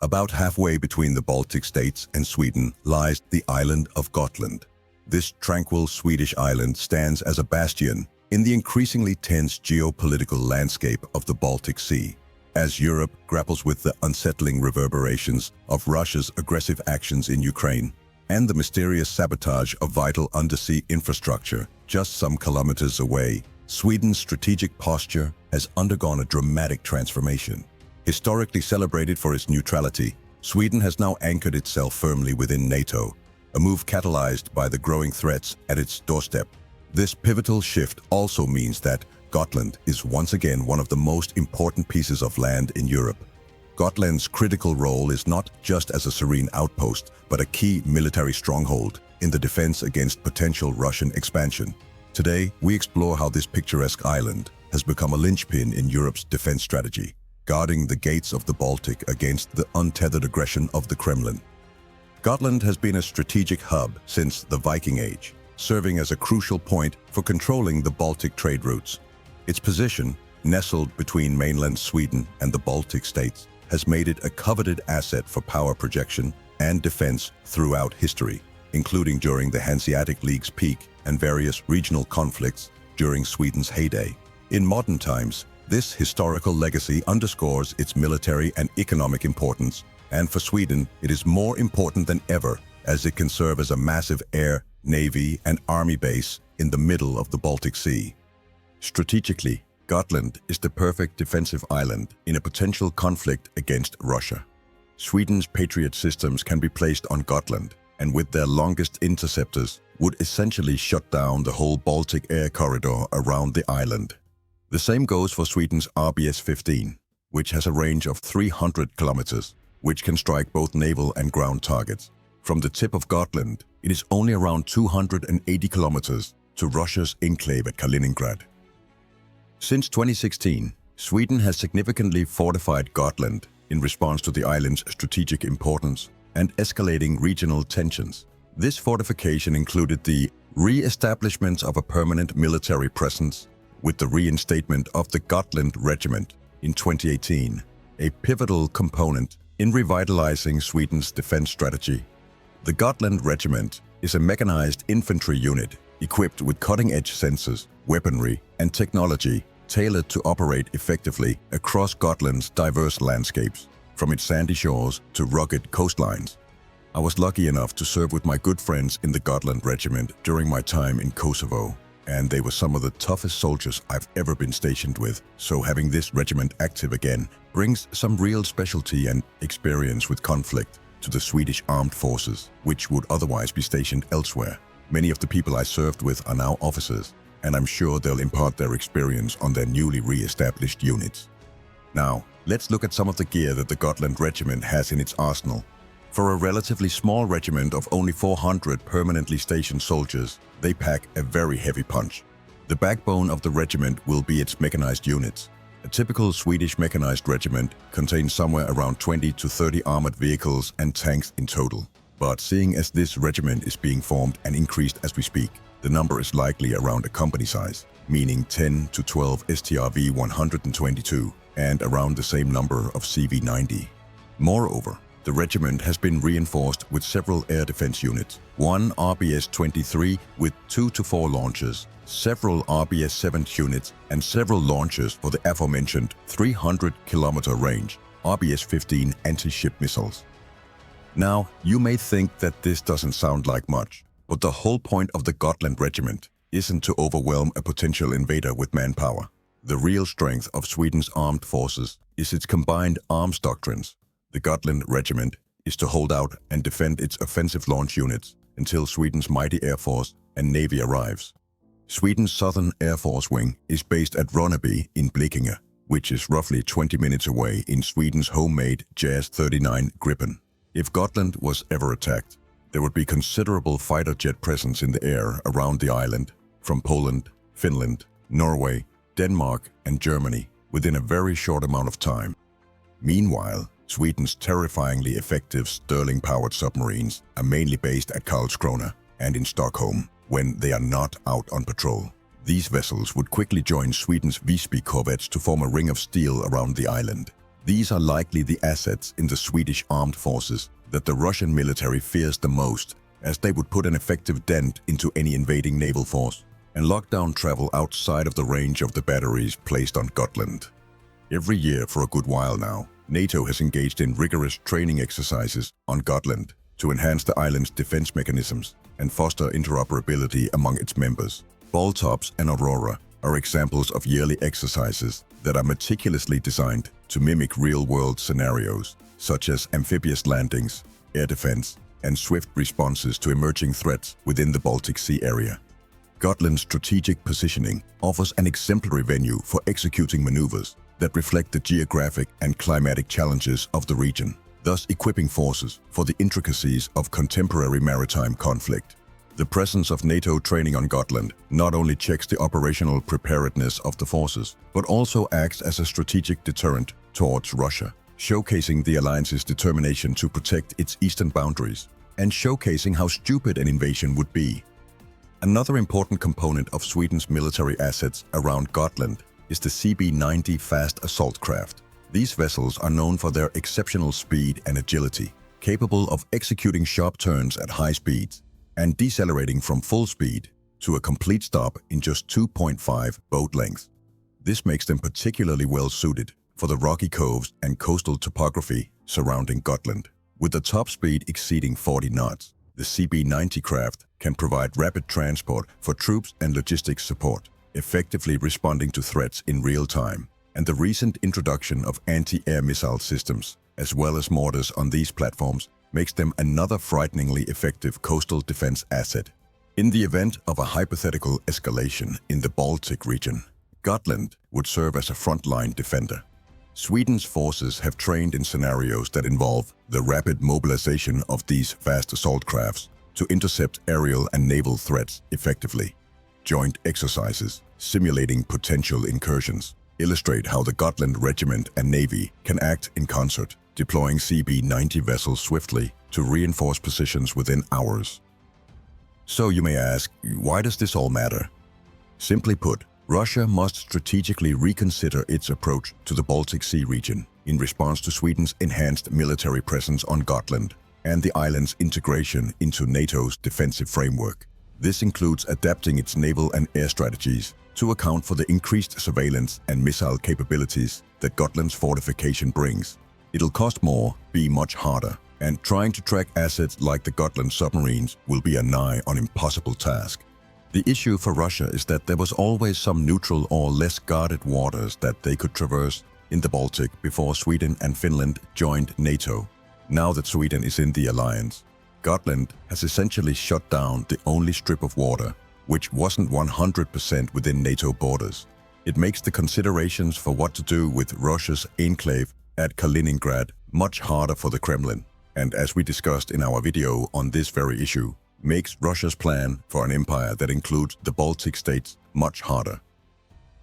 About halfway between the Baltic states and Sweden lies the island of Gotland. This tranquil Swedish island stands as a bastion in the increasingly tense geopolitical landscape of the Baltic Sea, as Europe grapples with the unsettling reverberations of Russia's aggressive actions in Ukraine and the mysterious sabotage of vital undersea infrastructure just some kilometers away. Sweden's strategic posture has undergone a dramatic transformation. Historically celebrated for its neutrality, Sweden has now anchored itself firmly within NATO, a move catalyzed by the growing threats at its doorstep. This pivotal shift also means that Gotland is once again one of the most important pieces of land in Europe. Gotland's critical role is not just as a serene outpost, but a key military stronghold in the defense against potential Russian expansion. Today, we explore how this picturesque island has become a linchpin in Europe's defense strategy, guarding the gates of the Baltic against the untethered aggression of the Kremlin. Gotland has been a strategic hub since the Viking Age, serving as a crucial point for controlling the Baltic trade routes. Its position, nestled between mainland Sweden and the Baltic states, has made it a coveted asset for power projection and defense throughout history, including during the Hanseatic League's peak and various regional conflicts during Sweden's heyday. In modern times, this historical legacy underscores its military and economic importance, and for Sweden, it is more important than ever as it can serve as a massive air, navy, and army base in the middle of the Baltic Sea. Strategically, Gotland is the perfect defensive island in a potential conflict against Russia. Sweden's Patriot systems can be placed on Gotland, and with their longest interceptors, would essentially shut down the whole Baltic air corridor around the island. The same goes for Sweden's RBS-15, which has a range of 300 kilometers, which can strike both naval and ground targets. From the tip of Gotland, it is only around 280 kilometers to Russia's enclave at Kaliningrad. Since 2016, Sweden has significantly fortified Gotland in response to the island's strategic importance and escalating regional tensions. This fortification included the re-establishment of a permanent military presence with the reinstatement of the Gotland Regiment in 2018, a pivotal component in revitalizing Sweden's defense strategy. The Gotland Regiment is a mechanized infantry unit equipped with cutting-edge sensors, weaponry, and technology tailored to operate effectively across Gotland's diverse landscapes, from its sandy shores to rugged coastlines. I was lucky enough to serve with my good friends in the Gotland Regiment during my time in Kosovo, and they were some of the toughest soldiers I've ever been stationed with, so having this regiment active again brings some real specialty and experience with conflict to the Swedish armed forces, which would otherwise be stationed elsewhere. Many of the people I served with are now officers, and I'm sure they'll impart their experience on their newly re-established units. Now, let's look at some of the gear that the Gotland Regiment has in its arsenal. For a relatively small regiment of only 400 permanently stationed soldiers, they pack a very heavy punch. The backbone of the regiment will be its mechanized units. A typical Swedish mechanized regiment contains somewhere around 20 to 30 armored vehicles and tanks in total. But seeing as this regiment is being formed and increased as we speak, the number is likely around a company size, meaning 10 to 12 STRV 122 and around the same number of CV90. Moreover, the regiment has been reinforced with several air defense units, one RBS-23 with 2 to 4 launchers, several RBS-7 units, and several launchers for the aforementioned 300-kilometer range RBS-15 anti-ship missiles. Now, you may think that this doesn't sound like much, but the whole point of the Gotland Regiment isn't to overwhelm a potential invader with manpower. The real strength of Sweden's armed forces is its combined arms doctrines. The Gotland Regiment is to hold out and defend its offensive launch units until Sweden's mighty Air Force and Navy arrives. Sweden's Southern Air Force Wing is based at Ronneby in Blekinge, which is roughly 20 minutes away in Sweden's homemade JAS-39 Gripen. If Gotland was ever attacked, there would be considerable fighter jet presence in the air around the island, from Poland, Finland, Norway, Denmark, and Germany within a very short amount of time. Meanwhile, Sweden's terrifyingly effective Stirling-powered submarines are mainly based at Karlskrona and in Stockholm when they are not out on patrol. These vessels would quickly join Sweden's Visby corvettes to form a ring of steel around the island. These are likely the assets in the Swedish armed forces that the Russian military fears the most, as they would put an effective dent into any invading naval force and lock down travel outside of the range of the batteries placed on Gotland. Every year for a good while now, NATO has engaged in rigorous training exercises on Gotland to enhance the island's defense mechanisms and foster interoperability among its members. Baltops and Aurora are examples of yearly exercises that are meticulously designed to mimic real-world scenarios, such as amphibious landings, air defense, and swift responses to emerging threats within the Baltic Sea area. Gotland's strategic positioning offers an exemplary venue for executing maneuvers that reflect the geographic and climatic challenges of the region, thus equipping forces for the intricacies of contemporary maritime conflict. The presence of NATO training on Gotland not only checks the operational preparedness of the forces, but also acts as a strategic deterrent towards Russia, showcasing the alliance's determination to protect its eastern boundaries and showcasing how stupid an invasion would be. Another important component of Sweden's military assets around Gotland is the CB-90 fast assault craft. These vessels are known for their exceptional speed and agility, capable of executing sharp turns at high speeds and decelerating from full speed to a complete stop in just 2.5 boat lengths. This makes them particularly well suited for the rocky coves and coastal topography surrounding Gotland. With the top speed exceeding 40 knots, the CB-90 craft can provide rapid transport for troops and logistics support, effectively responding to threats in real time. And the recent introduction of anti-air missile systems, as well as mortars on these platforms, makes them another frighteningly effective coastal defense asset. In the event of a hypothetical escalation in the Baltic region, Gotland would serve as a frontline defender. Sweden's forces have trained in scenarios that involve the rapid mobilization of these fast assault crafts to intercept aerial and naval threats effectively. Joint exercises simulating potential incursions illustrate how the Gotland Regiment and Navy can act in concert, deploying CB-90 vessels swiftly to reinforce positions within hours. So you may ask, why does this all matter? Simply put, Russia must strategically reconsider its approach to the Baltic Sea region in response to Sweden's enhanced military presence on Gotland and the island's integration into NATO's defensive framework. This includes adapting its naval and air strategies to account for the increased surveillance and missile capabilities that Gotland's fortification brings. It'll cost more, be much harder, and trying to track assets like the Gotland submarines will be a nigh-on impossible task. The issue for Russia is that there was always some neutral or less guarded waters that they could traverse in the Baltic before Sweden and Finland joined NATO. Now that Sweden is in the alliance, Gotland has essentially shut down the only strip of water which wasn't 100% within NATO borders. It makes the considerations for what to do with Russia's enclave at Kaliningrad much harder for the Kremlin, and as we discussed in our video on this very issue, makes Russia's plan for an empire that includes the Baltic states much harder.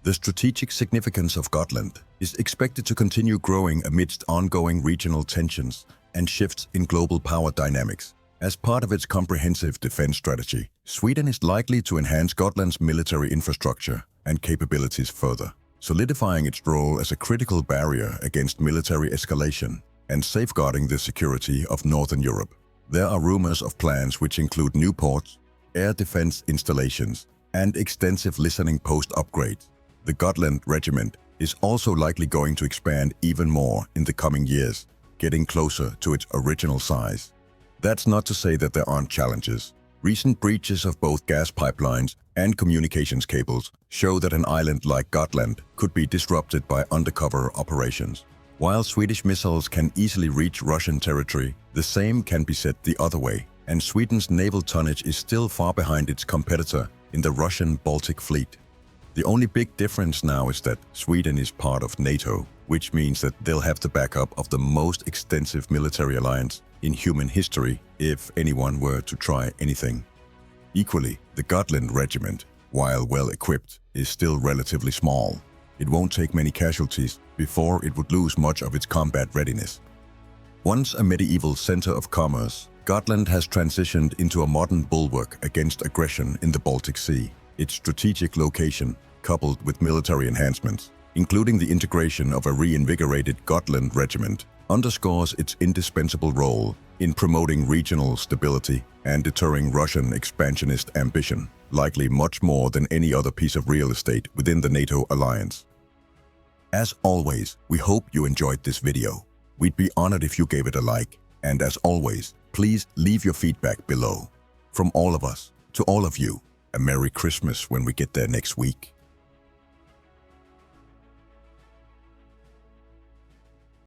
The strategic significance of Gotland is expected to continue growing amidst ongoing regional tensions and shifts in global power dynamics. As part of its comprehensive defense strategy, Sweden is likely to enhance Gotland's military infrastructure and capabilities further, solidifying its role as a critical barrier against military escalation and safeguarding the security of Northern Europe. There are rumors of plans which include new ports, air defense installations, and extensive listening post upgrades. The Gotland Regiment is also likely going to expand even more in the coming years, getting closer to its original size. That's not to say that there aren't challenges. Recent breaches of both gas pipelines and communications cables show that an island like Gotland could be disrupted by undercover operations. While Swedish missiles can easily reach Russian territory, the same can be said the other way, and Sweden's naval tonnage is still far behind its competitor in the Russian Baltic Fleet. The only big difference now is that Sweden is part of NATO, which means that they'll have the backup of the most extensive military alliance in human history if anyone were to try anything. Equally, the Gotland Regiment, while well equipped, is still relatively small. It won't take many casualties before it would lose much of its combat readiness. Once a medieval center of commerce, Gotland has transitioned into a modern bulwark against aggression in the Baltic Sea. Its strategic location, coupled with military enhancements, including the integration of a reinvigorated Gotland Regiment, underscores its indispensable role in promoting regional stability and deterring Russian expansionist ambition, likely much more than any other piece of real estate within the NATO alliance. As always, we hope you enjoyed this video. We'd be honored if you gave it a like, and as always, please leave your feedback below. From all of us to all of you, a Merry Christmas when we get there next week.